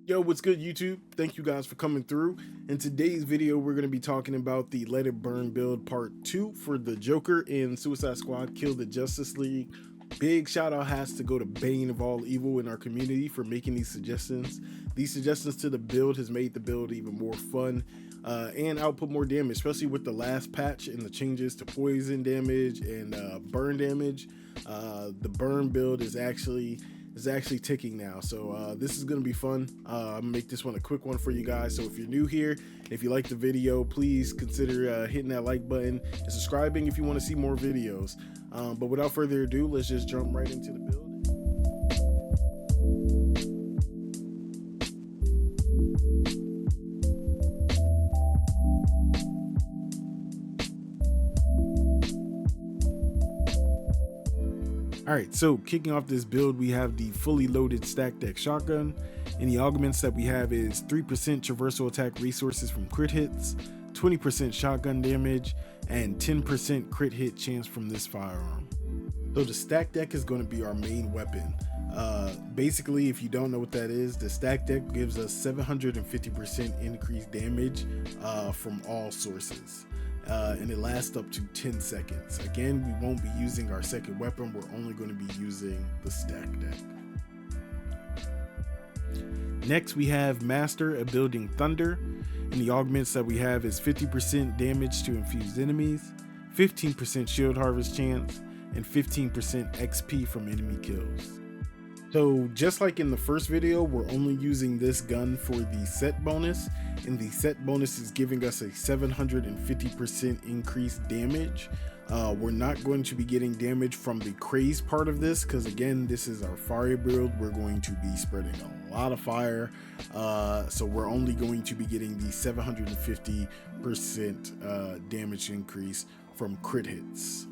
Yo, what's good, YouTube? Thank you guys for coming through. In today's video, we're going to be talking about the Let It Burn build part 2 for the Joker in Suicide Squad Kill the Justice League. Big shout out has to go to Bane of All Evil in our community for making these suggestions. These suggestions to the build has made the build even more fun and output more damage, especially with the last patch and the changes to poison damage and burn damage. The burn build is actually ticking now, so this is gonna be fun. I'm gonna make this one a quick one for you guys. So if you're new here, if you like the video, please consider hitting that like button and subscribing if you want to see more videos. But without further ado, let's just jump right into the build. Alright, so kicking off this build, we have the fully loaded stack deck shotgun, and the augments that we have is 3% traversal attack resources from crit hits, 20% shotgun damage, and 10% crit hit chance from this firearm. So the stack deck is going to be our main weapon. Basically, if you don't know what that is, the stack deck gives us 750% increased damage from all sources. And it lasts up to 10 seconds. Again, we won't be using our second weapon, we're only going to be using the stack deck. Next, we have Master a Building Thunder, and the augments that we have is 50% damage to infused enemies, 15% shield harvest chance, and 15% XP from enemy kills. So just like in the first video, we're only using this gun for the set bonus, and the set bonus is giving us a 750% increased damage. We're not going to be getting damage from the craze part of this, because again, this is our fire build. We're going to be spreading a lot of fire, so we're only going to be getting the 750% damage increase from crit hits.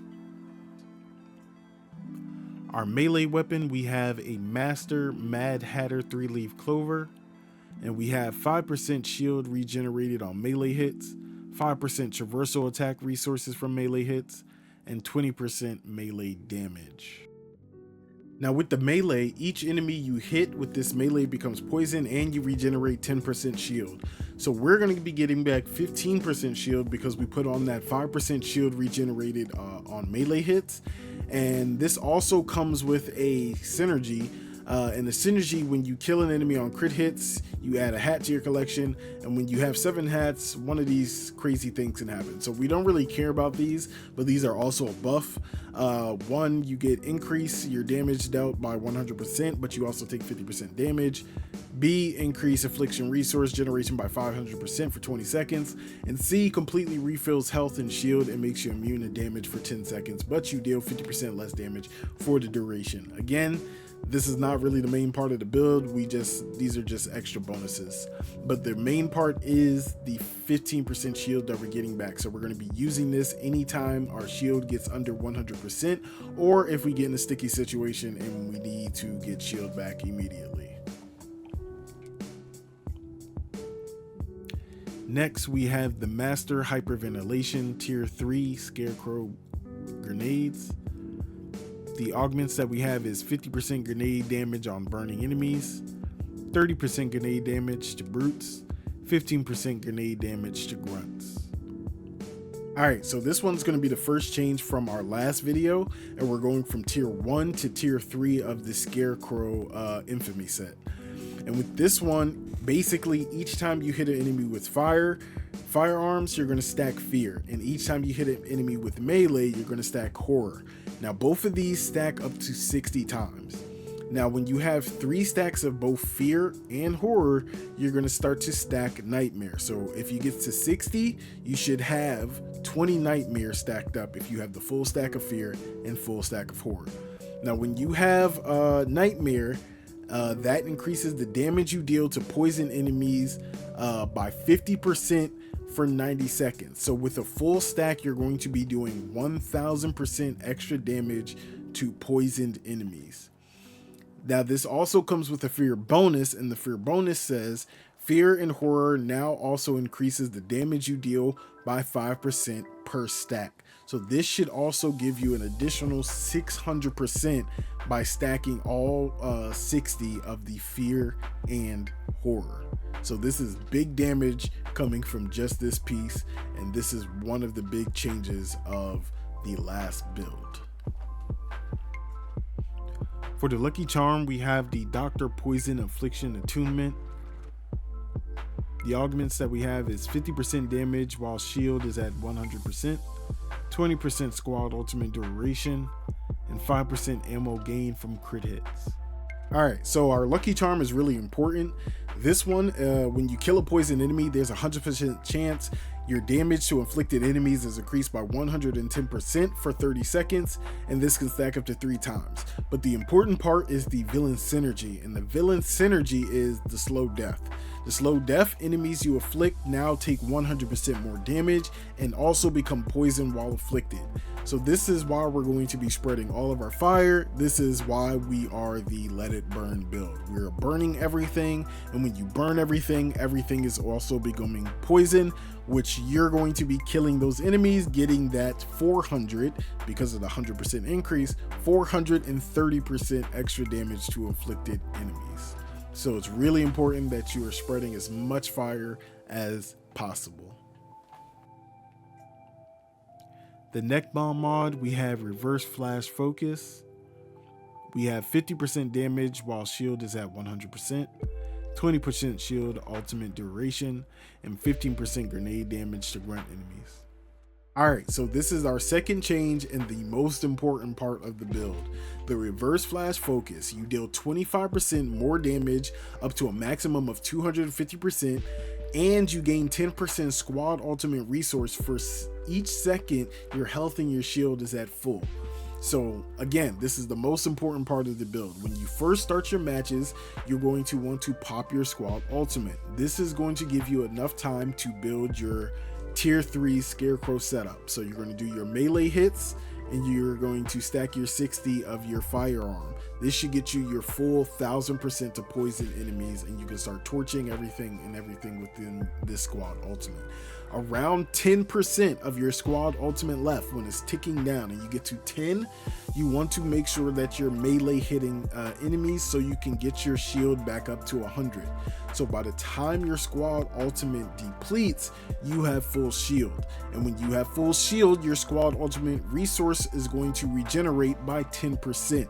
Our melee weapon, we have a Master Mad Hatter 3-leaf clover, and we have 5% shield regenerated on melee hits, 5% traversal attack resources from melee hits, and 20% melee damage. Now with the melee, each enemy you hit with this melee becomes poison and you regenerate 10% shield. So we're going to be getting back 15% shield because we put on that 5% shield regenerated on melee hits. And this also comes with a synergy. And the synergy, when you kill an enemy on crit hits, you add a hat to your collection, and when you have 7 hats, one of these crazy things can happen. So we don't really care about these, but these are also a buff. One, you get increase your damage dealt by 100%, but you also take 50% damage. B, increase affliction resource generation by 500% for 20 seconds. And C, completely refills health and shield and makes you immune to damage for 10 seconds, but you deal 50% less damage for the duration. Again, this is not really the main part of the build. These are just extra bonuses, but the main part is the 15% shield that we're getting back. So we're going to be using this anytime our shield gets under 100%, or if we get in a sticky situation and we need to get shield back immediately. Next, we have the Master Hyperventilation Tier 3 Scarecrow grenades. The augments that we have is 50% grenade damage on burning enemies, 30% grenade damage to brutes, 15% grenade damage to grunts. Alright, so this one's going to be the first change from our last video, and we're going from tier 1 to tier 3 of the Scarecrow Infamy set. And with this one, basically each time you hit an enemy with firearms, you're going to stack fear, and each time you hit an enemy with melee, you're going to stack horror. Now both of these stack up to 60 times. Now when you have 3 stacks of both fear and horror, you're going to start to stack nightmare. So if you get to 60, you should have 20 nightmare stacked up if you have the full stack of fear and full stack of horror. Now when you have nightmare, that increases the damage you deal to poison enemies by 50% for 90 seconds. So with a full stack, you're going to be doing 1000% extra damage to poisoned enemies. Now this also comes with a fear bonus, and the fear bonus says fear and horror now also increases the damage you deal by 5% per stack. So this should also give you an additional 600% by stacking all 60 of the fear and horror. So this is big damage coming from just this piece, and this is one of the big changes of the last build. For the lucky charm, we have the Dr. Poison Affliction Attunement. The augments that we have is 50% damage while shield is at 100%, 20% squad ultimate duration, and 5% ammo gain from crit hits. All right, so our lucky charm is really important. This one, when you kill a poison enemy, there's a 100% chance your damage to inflicted enemies is increased by 110% for 30 seconds, and this can stack up to 3 times. But the important part is the villain synergy, and the villain synergy is the slow death. The slow death enemies you afflict now take 100% more damage and also become poisoned while afflicted. So this is why we're going to be spreading all of our fire. This is why we are the Let It Burn build. We're burning everything, and when you burn everything, everything is also becoming poison, which you're going to be killing those enemies, getting that 400, because of the 100% increase, 430% extra damage to inflicted enemies. So it's really important that you are spreading as much fire as possible. The neck bomb mod, we have reverse flash focus. We have 50% damage while shield is at 100%, 20% shield ultimate duration, and 15% grenade damage to grunt enemies. Alright, so this is our second change and the most important part of the build. The reverse flash focus. You deal 25% more damage up to a maximum of 250%, and you gain 10% squad ultimate resource for each second your health and your shield is at full. So again, this is the most important part of the build. When you first start your matches, you're going to want to pop your squad ultimate. This is going to give you enough time to build your tier 3 scarecrow setup. So you're going to do your melee hits, and you're going to stack your 60 of your firearm. This should get you your full 1000% to poison enemies, and you can start torching everything within this squad ultimate. Around 10% of your squad ultimate left when it's ticking down, and you get to 10, you want to make sure that you're melee hitting enemies so you can get your shield back up to 100. So by the time your squad ultimate depletes, you have full shield, and when you have full shield, your squad ultimate resource is going to regenerate by 10%.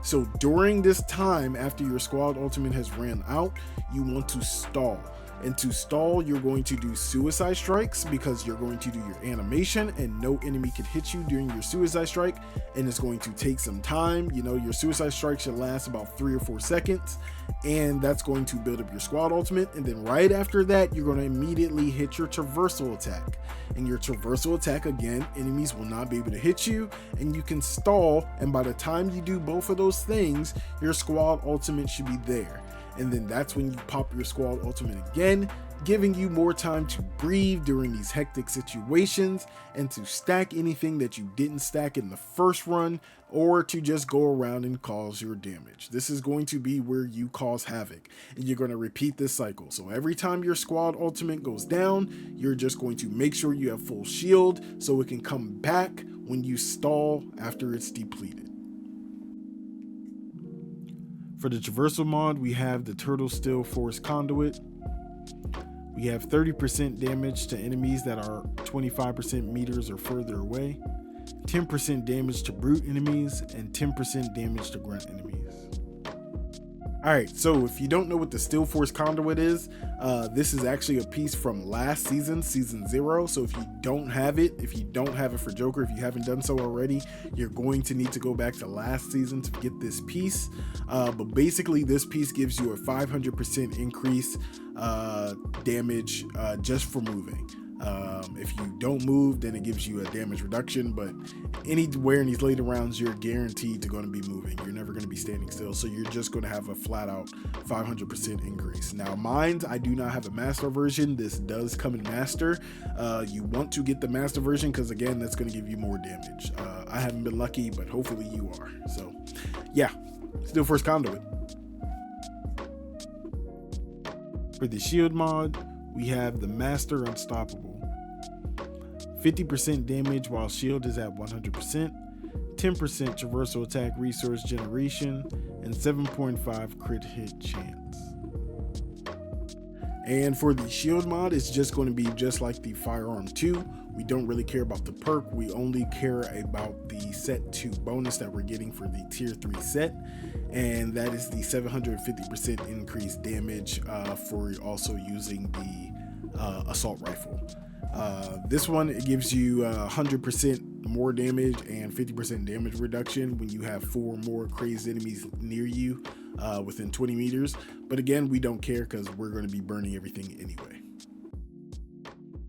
So during this time, after your squad ultimate has ran out, you want to stall. And to stall, you're going to do suicide strikes, because you're going to do your animation and no enemy can hit you during your suicide strike, and it's going to take some time. You know, your suicide strike should last about 3 or 4 seconds, and that's going to build up your squad ultimate. And then right after that, you're going to immediately hit your traversal attack, and your traversal attack, again, enemies will not be able to hit you, and you can stall, and by the time you do both of those things, your squad ultimate should be there. And then that's when you pop your squad ultimate again, giving you more time to breathe during these hectic situations, and to stack anything that you didn't stack in the first run, or to just go around and cause your damage. This is going to be where you cause havoc, and you're going to repeat this cycle. So every time your squad ultimate goes down, you're just going to make sure you have full shield so it can come back when you stall after it's depleted. For the traversal mod, we have the Turtle Steel Force Conduit. We have 30% damage to enemies that are 25% meters or further away, 10% damage to brute enemies, and 10% damage to grunt enemies. Alright, so if you don't know what the Steel Force Conduit is, this is actually a piece from last season, season 0. So if you don't have it for Joker, if you haven't done so already, you're going to need to go back to last season to get this piece. But basically this piece gives you a 500% increase damage just for moving. If you don't move, then it gives you a damage reduction, but anywhere in these later rounds, you're guaranteed to going to be moving. You're never going to be standing still, so you're just going to have a flat out 500% increase. Now, mind, I do not have a master version. This does come in master. You want to get the master version because, again, that's going to give you more damage. I haven't been lucky, but hopefully you are. So, yeah, Steel Force Conduit. For the shield mod, we have the Master Unstoppable. 50% damage while shield is at 100%, 10% traversal attack resource generation, and 7.5 crit hit chance. And for the shield mod, it's just going to be just like the Firearm 2. We don't really care about the perk. We only care about the set 2 bonus that we're getting for the tier 3 set. And that is the 750% increased damage for also using the assault rifle. This one, it gives you 100% more damage and 50% damage reduction when you have 4 more crazed enemies near you within 20 meters. But again, we don't care because we're going to be burning everything anyway.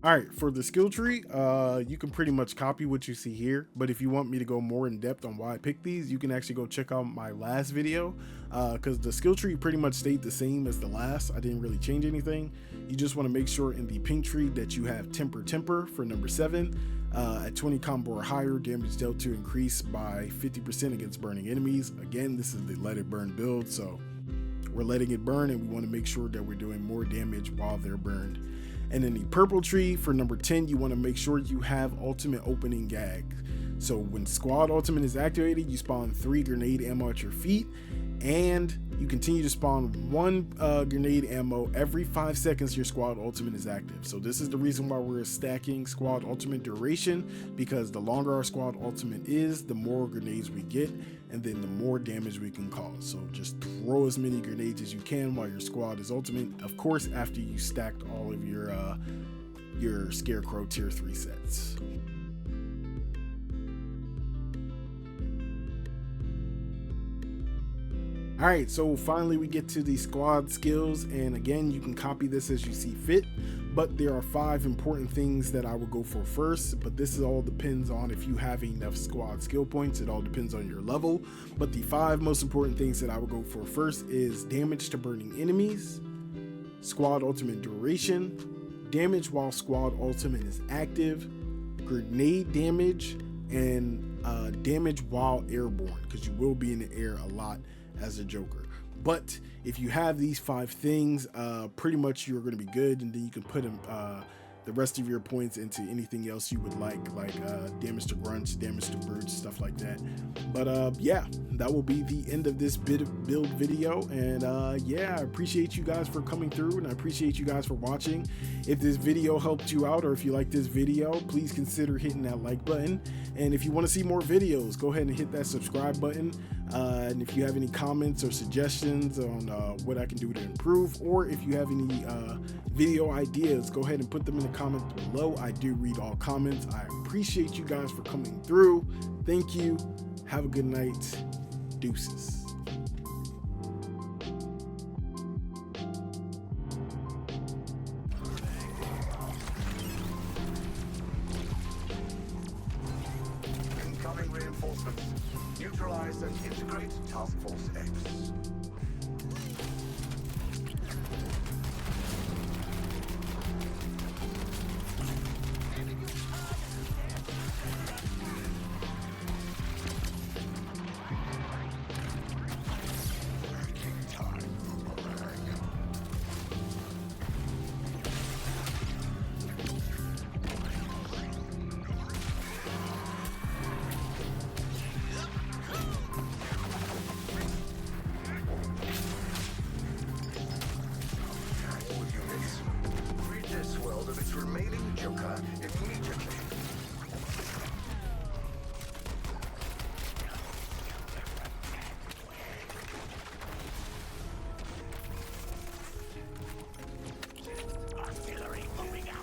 All right, for the skill tree, you can pretty much copy what you see here, but if you want me to go more in depth on why I picked these, you can actually go check out my last video, because the skill tree pretty much stayed the same as the last. I didn't really change anything. You just want to make sure in the pink tree that you have Temper for number 7. At 20 combo or higher, damage dealt to increase by 50% against burning enemies. Again, this is the Let It Burn build, so we're letting it burn and we want to make sure that we're doing more damage while they're burned. And in the purple tree for number 10, you want to make sure you have ultimate opening gag. So when squad ultimate is activated, you spawn 3 grenade ammo at your feet, and you continue to spawn 1 grenade ammo every 5 seconds your squad ultimate is active. So this is the reason why we're stacking squad ultimate duration, because the longer our squad ultimate is, the more grenades we get, and then the more damage we can cause. So just throw as many grenades as you can while your squad is ultimate, of course after you stacked all of your Scarecrow tier 3 sets. All right, so finally we get to the squad skills, and again, you can copy this as you see fit, but there are 5 important things that I would go for first, but this all depends on if you have enough squad skill points. It all depends on your level, but the 5 most important things that I would go for first is damage to burning enemies, squad ultimate duration, damage while squad ultimate is active, grenade damage, and damage while airborne, because you will be in the air a lot as a Joker. But if you have these 5 things, pretty much you're going to be good, and then you can put them the rest of your points into anything else you would like damage to grunts, damage to brutes, stuff like that. But yeah, that will be the end of this build video, and yeah, I appreciate you guys for coming through, and I appreciate you guys for watching. If this video helped you out, or if you like this video, please consider hitting that like button, and if you want to see more videos, go ahead and hit that subscribe button. And if you have any comments or suggestions on what I can do to improve, or if you have any video ideas, go ahead and put them in the comments below. I do read all comments. I appreciate you guys for coming through. Thank you. Have a good night. Deuces. Incoming reinforcements. Neutralize and integrate Task Force X. Remaining Joker immediately. Artillery moving out.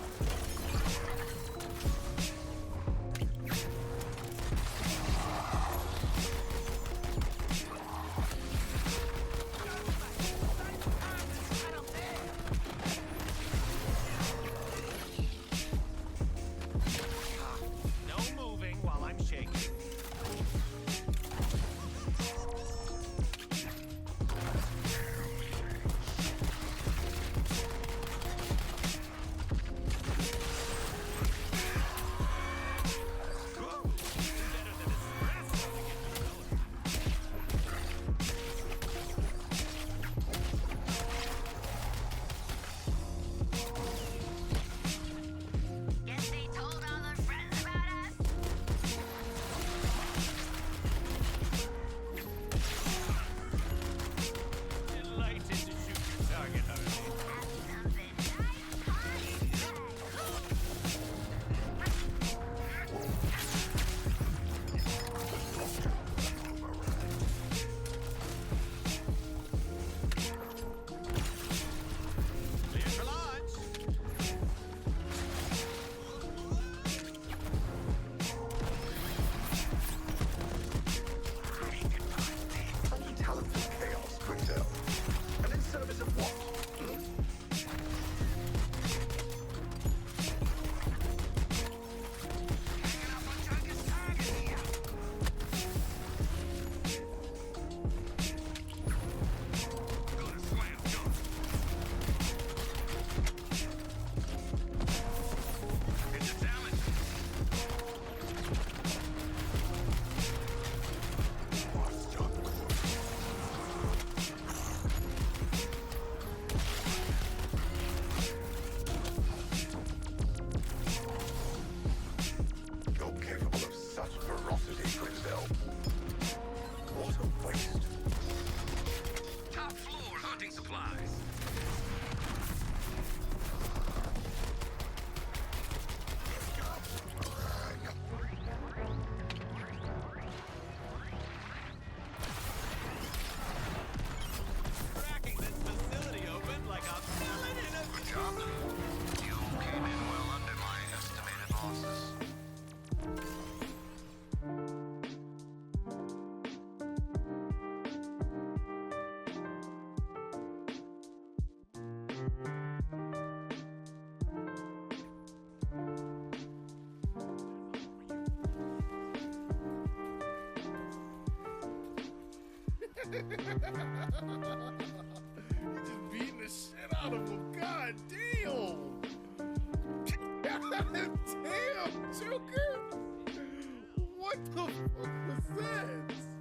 just beating the shit out of him. God damn. Damn, Joker. What the fuck was that?